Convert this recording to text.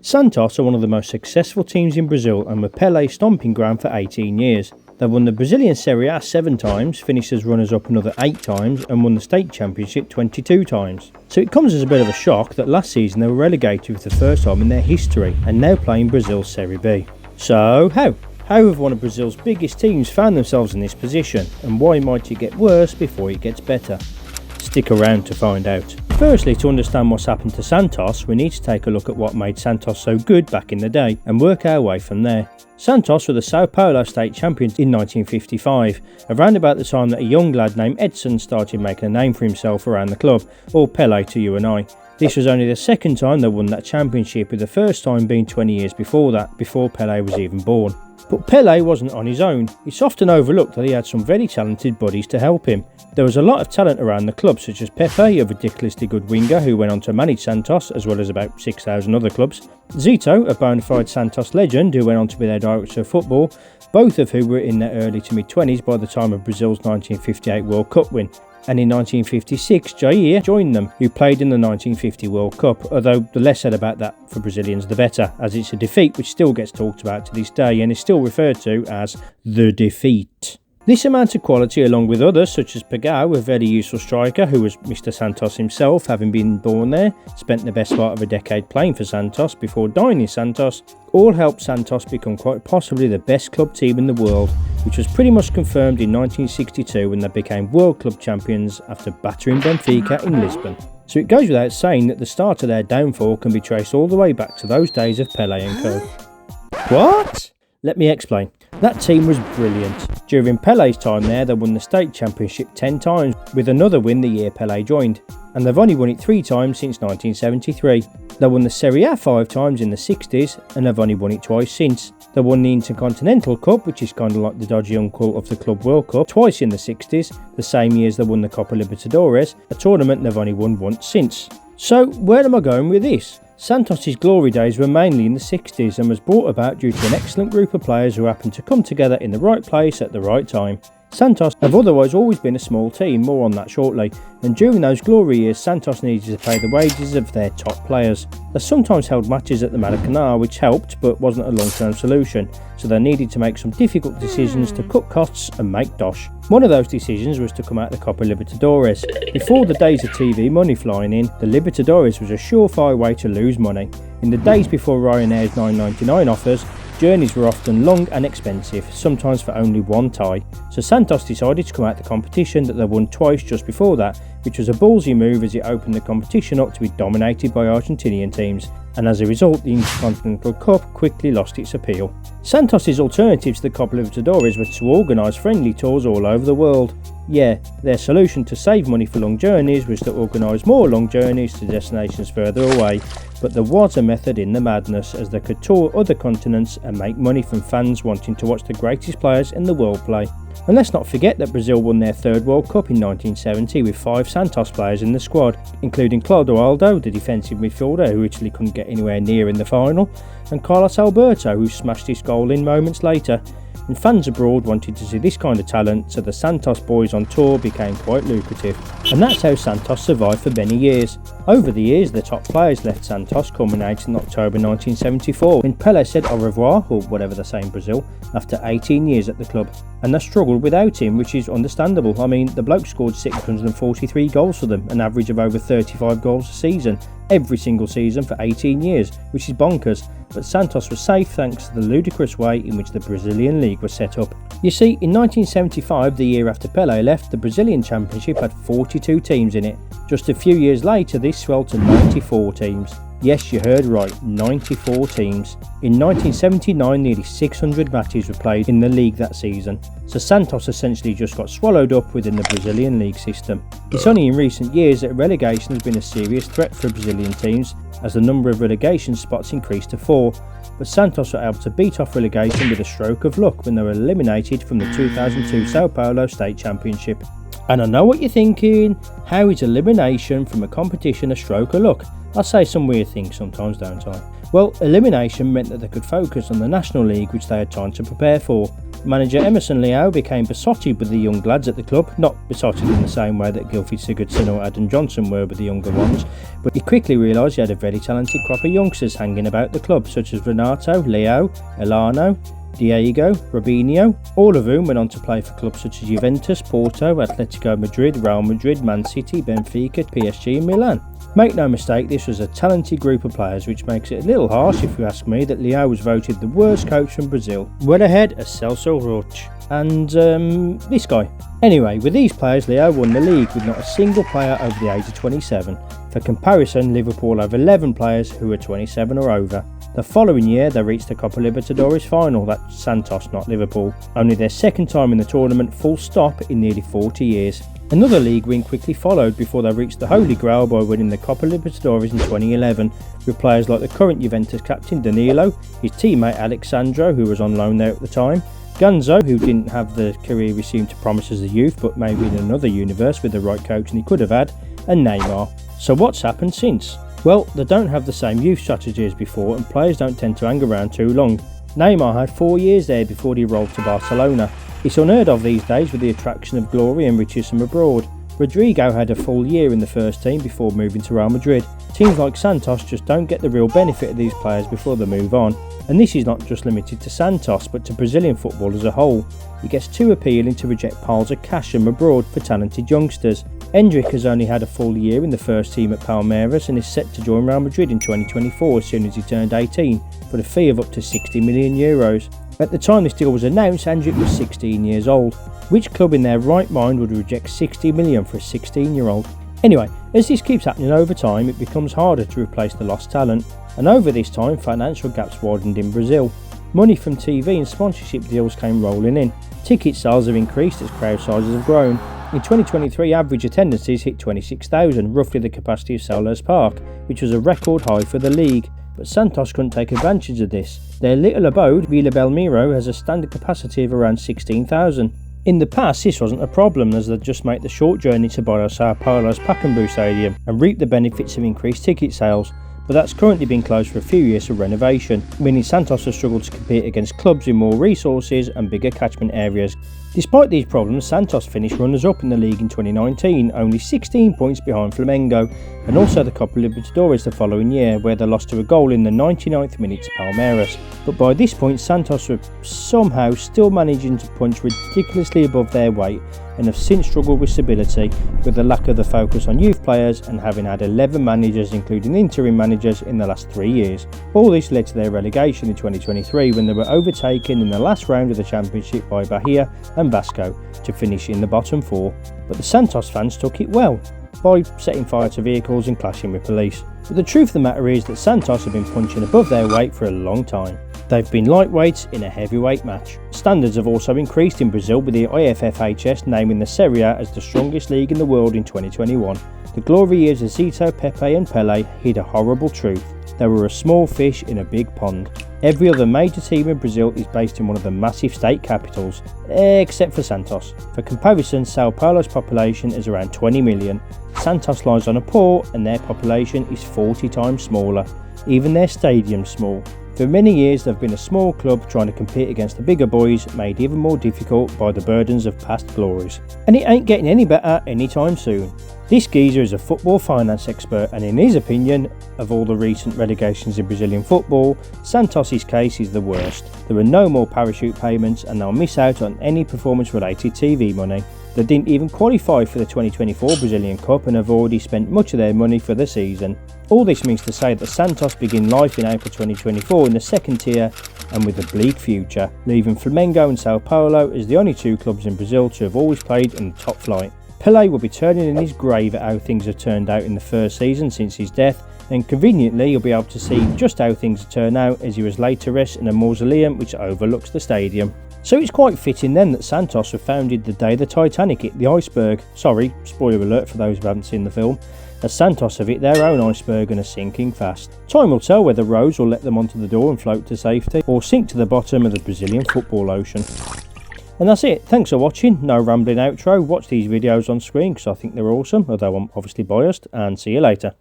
Santos are one of the most successful teams in Brazil and were Pele's stomping ground for 18 years. They've won the Brazilian Serie A 7 times, finished as runners-up another 8 times and won the state championship 22 times. So it comes as a bit of a shock that last season they were relegated for the first time in their history and now play in Brazil's Serie B. So how have one of Brazil's biggest teams found themselves in this position, and why might it get worse before it gets better? Stick around to find out. Firstly, to understand what's happened to Santos, we need to take a look at what made Santos so good back in the day and work our way from there. Santos were the Sao Paulo state champions in 1955, around about the time that a young lad named Edson started making a name for himself around the club, or Pele to you and I. This was only the second time they won that championship, with the first time being 20 years before that, before Pele was even born. But Pele wasn't on his own. It's often overlooked that he had some very talented buddies to help him. There was a lot of talent around the club, such as Pepe, a ridiculously good winger who went on to manage Santos, as well as about 6,000 other clubs. Zito, a bona fide Santos legend who went on to be their director of football, both of who were in their early to mid-20s by the time of Brazil's 1958 World Cup win. And in 1956, Jair joined them, who played in the 1950 World Cup, although the less said about that for Brazilians the better, as it's a defeat which still gets talked about to this day and is still referred to as the defeat. This amount of quality, along with others such as Pegao, a very useful striker who was Mr. Santos himself, having been born there, spent the best part of a decade playing for Santos before dying in Santos, all helped Santos become quite possibly the best club team in the world, which was pretty much confirmed in 1962 when they became World Club champions after battering Benfica in Lisbon. So it goes without saying that the start of their downfall can be traced all the way back to those days of Pele and co. What? Let me explain. That team was brilliant. During Pele's time there, they won the state championship 10 times, with another win the year Pele joined, and they've only won it 3 times since 1973. They won the Serie A 5 times in the 60s, and they've only won it twice since. They won the Intercontinental Cup, which is kind of like the dodgy uncle of the Club World Cup, twice in the 60s, the same year as they won the Copa Libertadores, a tournament they've only won once since. So where am I going with this? Santos' glory days were mainly in the 60s and was brought about due to an excellent group of players who happened to come together in the right place at the right time. Santos have otherwise always been a small team, more on that shortly, and during those glory years Santos needed to pay the wages of their top players. They sometimes held matches at the Maracanã, which helped but wasn't a long-term solution, so they needed to make some difficult decisions to cut costs and make dosh. One of those decisions was to come out the Copa Libertadores. Before the days of TV money flying in, the Libertadores was a surefire way to lose money. In the days before Ryanair's $9.99 offers, journeys were often long and expensive, sometimes for only one tie, so Santos decided to come out the competition that they won twice just before that, which was a ballsy move as it opened the competition up to be dominated by Argentinian teams, and as a result the Intercontinental Cup quickly lost its appeal. Santos' alternative to the Copa Libertadores was to organise friendly tours all over the world. Yeah, their solution to save money for long journeys was to organise more long journeys to destinations further away, but there was a method in the madness, as they could tour other continents and make money from fans wanting to watch the greatest players in the world play. And let's not forget that Brazil won their 3rd World Cup in 1970 with 5 Santos players in the squad, including Clodoaldo, the defensive midfielder who Italy couldn't get anywhere near in the final, and Carlos Alberto, who smashed his goal in moments later. And fans abroad wanted to see this kind of talent, so the Santos boys on tour became quite lucrative. And that's how Santos survived for many years. Over the years, the top players left Santos, culminating in October 1974, when Pele said au revoir, or whatever they say in Brazil, after 18 years at the club. And they struggled without him, which is understandable. I mean, the bloke scored 643 goals for them, an average of over 35 goals a season, every single season for 18 years, which is bonkers. But Santos was safe thanks to the ludicrous way in which the Brazilian League was set up. You see, in 1975, the year after Pele left, the Brazilian Championship had 42 teams in it. Just a few years later, this swelled to 94 teams. Yes, you heard right, 94 teams. In 1979, nearly 600 matches were played in the league that season, so Santos essentially just got swallowed up within the Brazilian league system. It's only in recent years that relegation has been a serious threat for Brazilian teams, as the number of relegation spots increased to 4, but Santos were able to beat off relegation with a stroke of luck when they were eliminated from the 2002 Sao Paulo State Championship. And I know what you're thinking, how is elimination from a competition a stroke of luck? I say some weird things sometimes, don't I? Well, elimination meant that they could focus on the National League, which they had time to prepare for. Manager Emerson Leão became besotted with the young lads at the club, not besotted in the same way that Gylfi Sigurdsson or Adam Johnson were with the younger ones, but he quickly realised he had a very talented crop of youngsters hanging about the club, such as Renato, Leão, Elano, Diego, Robinho, all of whom went on to play for clubs such as Juventus, Porto, Atletico Madrid, Real Madrid, Man City, Benfica, PSG and Milan. Make no mistake, this was a talented group of players, which makes it a little harsh, if you ask me, that Leão was voted the worst coach from Brazil. Well ahead of Celso Roth and this guy. Anyway, with these players, Leão won the league with not a single player over the age of 27. For comparison, Liverpool have 11 players who are 27 or over. The following year, they reached the Copa Libertadores final, that's Santos, not Liverpool, only their second time in the tournament full stop in nearly 40 years. Another league win quickly followed before they reached the Holy Grail by winning the Copa Libertadores in 2011, with players like the current Juventus captain Danilo, his teammate Alexandro, who was on loan there at the time, Gonzo, who didn't have the career he seemed to promise as a youth, but maybe in another universe with the right coach and he could have had, and Neymar. So what's happened since? Well, they don't have the same youth strategy as before, and players don't tend to hang around too long. Neymar had 4 years there before he rolled to Barcelona. It's unheard of these days with the attraction of glory and riches from abroad. Rodrigo had a full year in the first team before moving to Real Madrid. Teams like Santos just don't get the real benefit of these players before they move on. And this is not just limited to Santos, but to Brazilian football as a whole. It gets too appealing to reject piles of cash from abroad for talented youngsters. Endrick has only had a full year in the first team at Palmeiras and is set to join Real Madrid in 2024 as soon as he turned 18, for a fee of up to €60 million. At the time this deal was announced, Endrick was 16 years old. Which club in their right mind would reject $60 million for a 16-year-old? Anyway, as this keeps happening over time, it becomes harder to replace the lost talent, and over this time financial gaps widened in Brazil. Money from TV and sponsorship deals came rolling in. Ticket sales have increased as crowd sizes have grown. In 2023, average attendances hit 26,000, roughly the capacity of Selhurst Park, which was a record high for the league. But Santos couldn't take advantage of this. Their little abode, Vila Belmiro, has a standard capacity of around 16,000. In the past, this wasn't a problem, as they'd just make the short journey to borrow Sao Paulo's Pacaembu Stadium and reap the benefits of increased ticket sales, but that's currently been closed for a few years for renovation, meaning Santos has struggled to compete against clubs with more resources and bigger catchment areas. Despite these problems, Santos finished runners-up in the league in 2019, only 16 points behind Flamengo, and also the Copa Libertadores the following year, where they lost to a goal in the 99th minute to Palmeiras. But by this point, Santos were somehow still managing to punch ridiculously above their weight, and have since struggled with stability, with the lack of the focus on youth players and having had 11 managers, including interim managers, in the last 3 years. All this led to their relegation in 2023, when they were overtaken in the last round of the championship by Bahia and Vasco to finish in the bottom 4. But the Santos fans took it well, by setting fire to vehicles and clashing with police. But the truth of the matter is that Santos have been punching above their weight for a long time. They've been lightweights in a heavyweight match. Standards have also increased in Brazil, with the IFFHS naming the Serie A as the strongest league in the world in 2021. The glory years of Zito, Pepe and Pele hid a horrible truth. They were a small fish in a big pond. Every other major team in Brazil is based in one of the massive state capitals, except for Santos. For comparison, Sao Paulo's population is around 20 million. Santos lies on a port and their population is 40 times smaller. Even their stadium's small. For many years they've been a small club trying to compete against the bigger boys, made even more difficult by the burdens of past glories. And it ain't getting any better anytime soon. This geezer is a football finance expert, and in his opinion, of all the recent relegations in Brazilian football, Santos' case is the worst. There are no more parachute payments and they'll miss out on any performance-related TV money. They didn't even qualify for the 2024 Brazilian Cup and have already spent much of their money for the season. All this means to say that Santos begin life in April 2024 in the second tier and with a bleak future, leaving Flamengo and Sao Paulo as the only two clubs in Brazil to have always played in the top flight. Pele will be turning in his grave at how things have turned out in the first season since his death, and conveniently you'll be able to see just how things turn out as he was laid to rest in a mausoleum which overlooks the stadium. So it's quite fitting then that Santos were founded the day the Titanic hit the iceberg. Sorry, spoiler alert for those who haven't seen the film, as Santos have hit their own iceberg and are sinking fast. Time will tell whether Rose will let them onto the door and float to safety, or sink to the bottom of the Brazilian football ocean. And that's it. Thanks for watching. No rambling outro. Watch these videos on screen because I think they're awesome, although I'm obviously biased, and see you later.